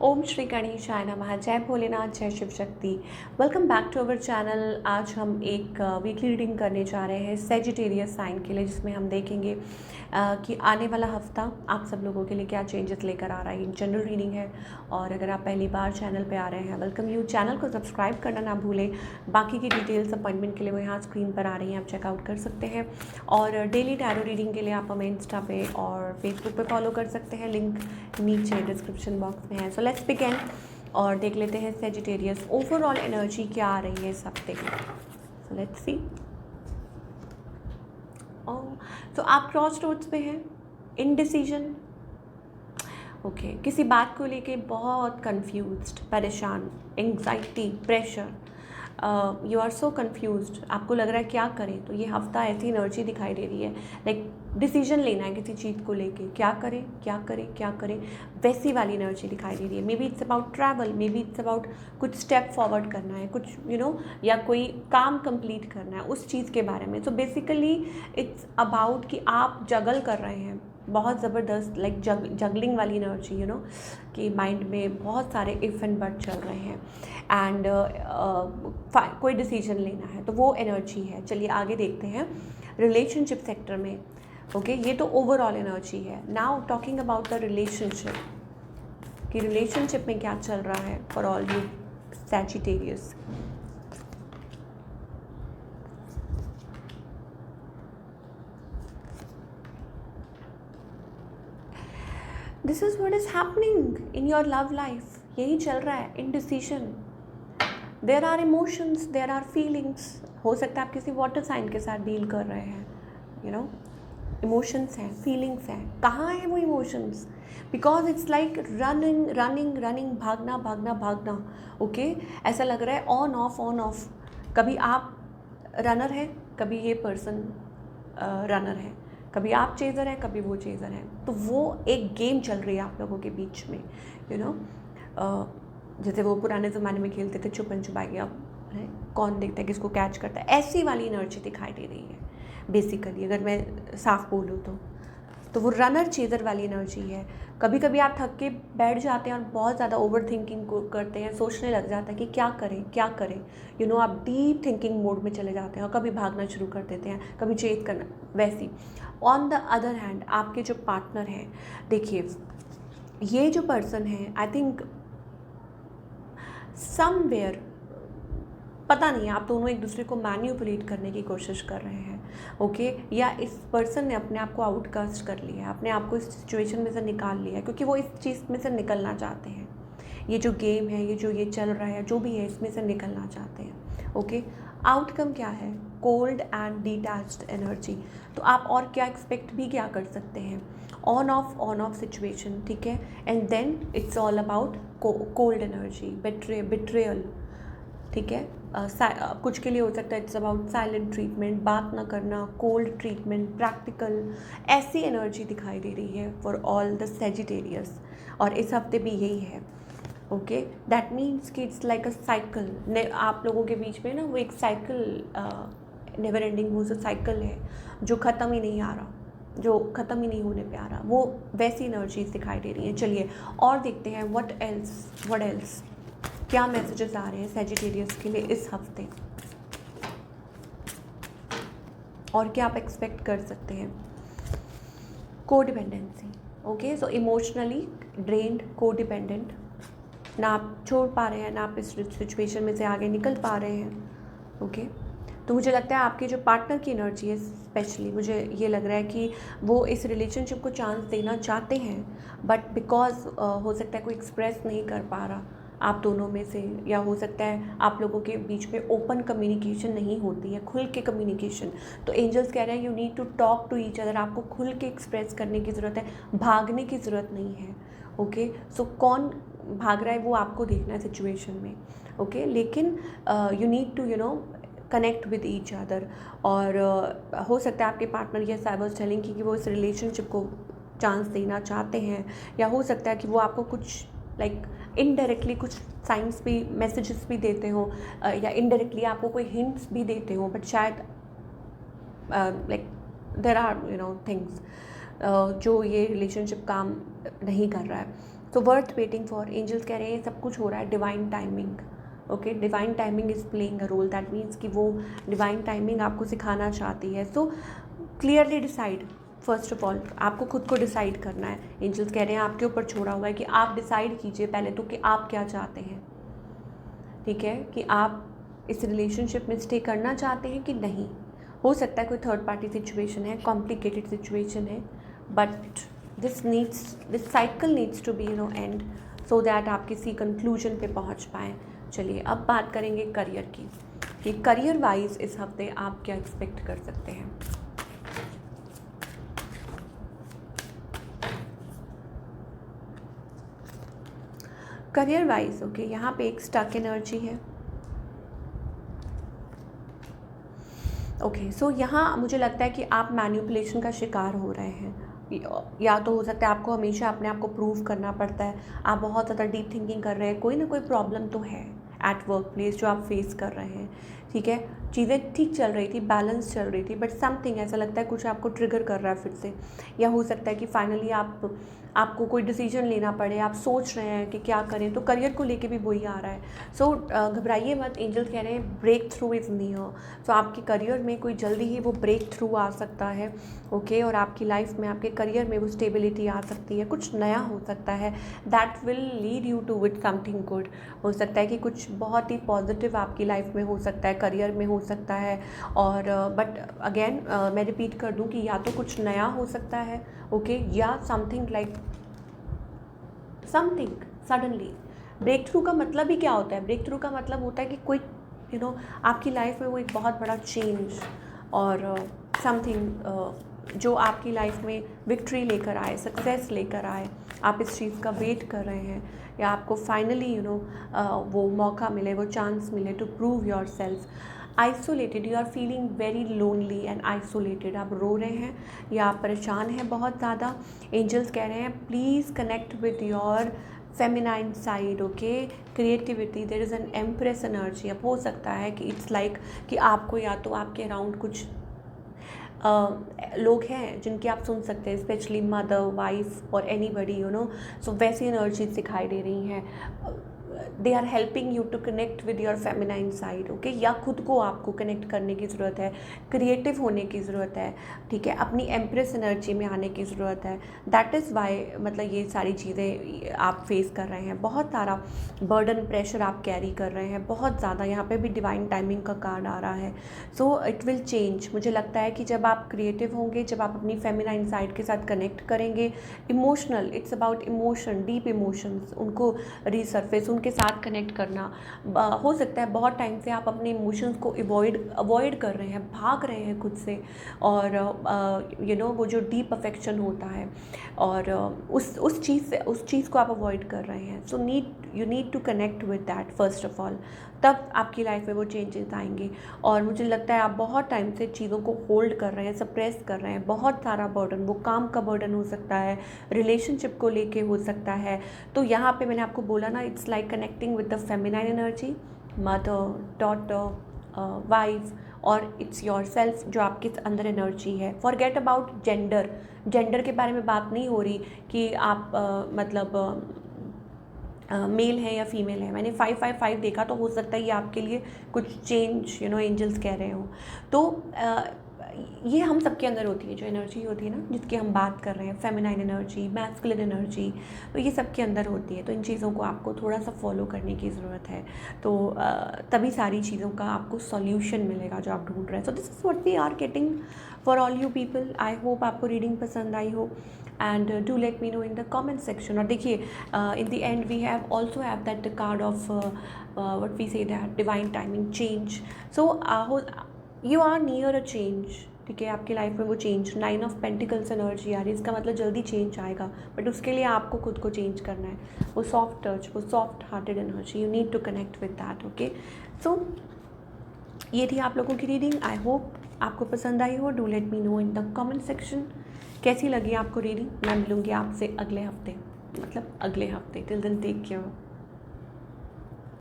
ओम श्री गणेशाय नमः। जय भोलेनाथ, जय Shiv Shakti. Welcome back to our channel. आज हम एक वीकली रीडिंग करने जा रहे हैं सेजिटेरियस साइन के लिए, जिसमें हम देखेंगे कि आने वाला हफ्ता आप सब लोगों के लिए क्या चेंजेस लेकर आ रहा है। जनरल रीडिंग है और अगर आप पहली बार चैनल पे आ रहे हैं, वेलकम यू। चैनल को सब्सक्राइब करना ना भूलें। बाकी की डिटेल्स अपॉइंटमेंट के लिए वो यहाँ स्क्रीन पर आ रही हैं, आप चेकआउट कर सकते हैं। और डेली टैरो रीडिंग के लिए आप हमें इंस्टा पे और फेसबुक पे फॉलो कर सकते हैं, लिंक नीचे डिस्क्रिप्शन बॉक्स में है। सो लेट्स बिगिन और देख लेते हैं सेजिटेरियस ओवरऑल एनर्जी क्या आ रही है इस हफ्ते की। So let's see. तो आप क्रॉस रोड्स पे हैं, इनडिसीजन, ओके, किसी बात को लेके बहुत कंफ्यूज्ड, परेशान, anxiety, pressure, you are so confused, आपको लग रहा है क्या करें। तो ये हफ्ता ऐसी एनर्जी दिखाई दे रही है, लाइक डिसीजन लेना है किसी चीज़ को लेके, क्या करें क्या करें क्या करें, वैसी वाली एनर्जी दिखाई दे रही है। May be it's about travel, may be it's about कुछ स्टेप फॉरवर्ड करना है, कुछ या कोई काम कंप्लीट करना है उस चीज़ के बारे में। सो बेसिकली इट्स अबाउट कि आप जगल कर रहे हैं बहुत ज़बरदस्त, लाइक जगलिंग वाली एनर्जी, कि माइंड में बहुत सारे इफ़ एंड बट चल रहे हैं एंड कोई डिसीजन लेना है, तो वो एनर्जी है। चलिए आगे देखते हैं रिलेशनशिप सेक्टर में। ओके, ये तो ओवरऑल एनर्जी है। Now talking about the relationship, कि रिलेशनशिप में क्या चल रहा है for all you Sagittarius. This is what is happening in your love life. यही चल रहा है, indecision. There are emotions, there are feelings. हो सकता है आप किसी वाटर साइन के साथ डील कर रहे हैं, इमोशंस हैं, फीलिंग्स हैं। कहाँ है वो emotions? Because it's like running running running, भागना भागना भागना। ओके, ऐसा लग रहा है ऑन ऑफ ऑन ऑफ। कभी आप रनर हैं, कभी ये पर्सन रनर है, कभी आप चेज़र हैं, कभी वो चेज़र हैं। तो वो एक गेम चल रही है आप लोगों के बीच में, जैसे वो पुराने ज़माने में खेलते थे छुपन छुपाई, अब कौन देखता है किसको कैच करता है, ऐसी वाली एनर्जी दिखाई दे रही है बेसिकली, अगर मैं साफ बोलूँ तो वो रनर चेज़र वाली एनर्जी है। कभी कभी आप थक के बैठ जाते हैं और बहुत ज़्यादा ओवर थिंकिंग करते हैं, सोचने लग जाता है कि क्या करें क्या करें, आप डीप थिंकिंग मोड में चले जाते हैं और कभी भागना शुरू कर देते हैं, कभी चेज करना, वैसी। ऑन द अदर हैंड आपके जो पार्टनर हैं, देखिए ये जो पर्सन है, आई थिंक समवेयर, पता नहीं, आप दोनों एक दूसरे को मैन्युपुलेट करने की कोशिश कर रहे हैं। ओके, या इस पर्सन ने अपने आप को आउटकास्ट कर लिया है, अपने आप को इस सिचुएशन में से निकाल लिया है, क्योंकि वो इस चीज़ में से निकलना चाहते हैं। ये जो गेम है, ये चल रहा है, जो भी है, इसमें से निकलना चाहते हैं। ओके, आउटकम क्या है? Cold and detached energy. तो आप और क्या एक्सपेक्ट भी क्या कर सकते हैं? ऑन ऑफ सिचुएशन, ठीक है, and then it's all about cold energy, betrayal, ठीक है। कुछ के लिए हो सकता है इट्स अबाउट साइलेंट ट्रीटमेंट, बात ना करना, कोल्ड ट्रीटमेंट, प्रैक्टिकल, ऐसी एनर्जी दिखाई दे रही है फॉर ऑल द सेजिटेरियस। और इस हफ्ते भी यही है। ओके, दैट मीन्स कि इट्स लाइक अ साइकिल। आप लोगों के बीच में ना वो एक साइकिल, नेवर एंडिंग वो जो साइकिल है, जो ख़त्म ही नहीं आ रहा, जो ख़त्म ही नहीं होने पे आ रहा, वो वैसी एनर्जीज दिखाई दे रही हैं। चलिए और देखते हैं व्हाट एल्स क्या मैसेजेस आ रहे हैं सेजिटेरियस के लिए इस हफ्ते, और क्या आप एक्सपेक्ट कर सकते हैं। Codependency, okay, so emotionally drained, codependent, ना आप छोड़ पा रहे हैं, ना आप इस सिचुएशन में से आगे निकल पा रहे हैं। ओके, तो मुझे लगता है आपके जो पार्टनर की एनर्जी है, स्पेशली मुझे ये लग रहा है कि वो इस रिलेशनशिप को चांस देना चाहते हैं, बट बिकॉज हो सकता है कोई एक्सप्रेस नहीं कर पा रहा आप दोनों में से, या हो सकता है आप लोगों के बीच में ओपन कम्युनिकेशन नहीं होती है, खुल के कम्युनिकेशन। तो एंजल्स कह रहे हैं you need to talk to each other, आपको खुल के एक्सप्रेस करने की ज़रूरत है, भागने की ज़रूरत नहीं है। ओके, सो कौन भाग रहा है वो आपको देखना है सिचुएशन में। ओके, लेकिन you need to connect with each other. और हो सकता है आपके partner, yes I was telling, कि वो इस रिलेशनशिप को चांस देना चाहते हैं, या हो सकता है कि वो आपको कुछ लाइक इनडायरेक्टली कुछ साइंस भी, मैसेजेस भी देते हो, या इनडायरेक्टली आपको कोई हिंट्स भी देते हो, बट शायद लाइक देयर आर थिंग्स जो ये रिलेशनशिप काम नहीं कर रहा है। तो वर्थ वेटिंग फॉर। एंजल्स कह रहे हैं ये सब कुछ हो रहा है divine timing. Okay, divine timing is playing a role. That means कि वो डिवाइन टाइमिंग आपको सिखाना चाहती है। So clearly decide, first of all आपको खुद को डिसाइड करना है। एंजल्स कह रहे हैं आपके ऊपर छोड़ा हुआ है कि आप डिसाइड कीजिए पहले तो कि आप क्या चाहते हैं। ठीक है, कि आप इस रिलेशनशिप में स्टे करना चाहते हैं कि नहीं। हो सकता है कोई थर्ड पार्टी सिचुएशन है, कॉम्प्लिकेटेड सिचुएशन है, but this cycle needs to be end, so that आप किसी कंक्लूजन पे पहुंच पाएँ। चलिए अब बात करेंगे करियर की, कि करियर वाइज इस हफ्ते आप क्या एक्सपेक्ट कर सकते हैं। करियर वाइज ओके, यहाँ पे एक स्टक एनर्जी है। ओके, सो यहाँ मुझे लगता है कि आप मैनिपुलेशन का शिकार हो रहे हैं। या तो हो सकता है आपको हमेशा अपने आप को प्रूव करना पड़ता है, आप बहुत ज़्यादा डीप थिंकिंग कर रहे हैं, कोई ना कोई प्रॉब्लम तो है एट वर्क प्लेस जो आप फेस कर रहे हैं। ठीक है, चीज़ें ठीक चल रही थी, बैलेंस चल रही थी, बट समथिंग ऐसा लगता है कुछ आपको ट्रिगर कर रहा है फिर से। या हो सकता है कि फाइनली आपको कोई डिसीजन लेना पड़े, आप सोच रहे हैं कि क्या करें, तो करियर को लेके भी वही आ रहा है। सो घबराइए मत, एंजल कह रहे हैं ब्रेक थ्रू इज़ नियर। सो आपके करियर में कोई जल्दी ही वो ब्रेक थ्रू आ सकता है। ओके, और आपकी लाइफ में, आपके करियर में वो स्टेबिलिटी आ सकती है, कुछ नया हो सकता है, that will lead you to with something good. हो सकता है कि कुछ बहुत ही पॉजिटिव आपकी लाइफ में हो सकता है, करियर में हो सकता है। और बट अगेन मैं रिपीट कर दूं कि या तो कुछ नया हो सकता है, ओके, या something like something suddenly. Breakthrough का मतलब ही क्या होता है? ब्रेक थ्रू का मतलब होता है कि कोई आपकी लाइफ में वो एक बहुत बड़ा चेंज और समथिंग जो आपकी लाइफ में विक्ट्री लेकर आए, सक्सेस लेकर आए। आप इस चीज़ का वेट कर रहे हैं, या आपको फाइनली वो मौका मिले, वो चांस मिले to prove yourself. Isolated, you are feeling very lonely and isolated. आप रो रहे हैं या आप परेशान हैं बहुत ज़्यादा। एंजल्स कह रहे हैं please connect with your feminine side. Okay, creativity, there is an empress energy. अब हो सकता है कि इट्स लाइक कि आपको या तो आपके अराउंड कुछ लोग हैं जिनकी आप सुन सकते हैं, स्पेशली मदर, वाइफ और एनीबडी सो वैसी एनर्जीज दिखाई दे रही हैं। They are helping you to connect with your feminine side. Okay, या खुद को आपको कनेक्ट करने की ज़रूरत है, क्रिएटिव होने की ज़रूरत है। ठीक है, अपनी एम्प्रेस एनर्जी में आने की ज़रूरत है। दैट इज़ वाई मतलब ये सारी चीज़ें आप फेस कर रहे हैं। बहुत सारा बर्डन, प्रेशर आप कैरी कर रहे हैं बहुत ज़्यादा। यहाँ पे भी डिवाइन टाइमिंग का कार्ड आ रहा है। So it will change. मुझे लगता है कि जब आप क्रिएटिव होंगे, जब आप अपनी फेमिनाइन साइड के साथ कनेक्ट करेंगे, emotional, it's about emotion, deep emotions, उनको रिसर्फेस, उनके साथ कनेक्ट करना। हो सकता है बहुत टाइम से आप अपने इमोशंस को अवॉइड कर रहे हैं, भाग रहे हैं खुद से, और वो जो डीप अफेक्शन होता है और उस चीज़ को आप अवॉइड कर रहे हैं। So you need to connect with that first of all, तब आपकी लाइफ में वो चेंजेस आएंगे। और मुझे लगता है आप बहुत टाइम से चीज़ों को होल्ड कर रहे हैं, सप्रेस कर रहे हैं, बहुत सारा बर्डन, वो काम का बर्डन हो सकता है, रिलेशनशिप को लेके हो सकता है। तो यहाँ पे मैंने आपको बोला ना, it's like connecting with the feminine energy, mother, daughter, wife, और इट्स योर सेल्फ, जो आपके अंदर एनर्जी है। फॉरगेट अबाउट जेंडर के बारे में बात नहीं हो रही कि आप मेल है या फीमेल है। मैंने 555 देखा, तो हो सकता है ये आपके लिए कुछ चेंज एंजल्स कह रहे हो। तो ये हम सबके अंदर होती है, जो एनर्जी होती है ना जिसकी हम बात कर रहे हैं, फेमिनाइन एनर्जी, मैस्कुलिन एनर्जी, तो ये सबके अंदर होती है। तो इन चीज़ों को आपको थोड़ा सा फॉलो करने की ज़रूरत है, तो तभी सारी चीज़ों का आपको सॉल्यूशन मिलेगा जो आप ढूंढ रहे हैं। So this is what we are getting for all you people. I hope आपको रीडिंग पसंद आई हो, and do let me know in the comment section। और देखिए in the end we have also have that card of what we say that divine timing change। so you are near a change। ठीक है, आपकी life में वो change, 9 of pentacles energy आ रही है, इसका मतलब जल्दी चेंज आएगा, बट उसके लिए आपको खुद को चेंज करना है। वो सॉफ्ट टच, वो soft hearted energy, you need to connect with that. Okay, so ये थी आप लोगों की रीडिंग। आई होप आपको पसंद आई हो। Do let me know in the comment section कैसी लगी आपको रीडिंग। मैं मिलूँगी आपसे अगले हफ्ते, मतलब अगले हफ्ते। Till then take care.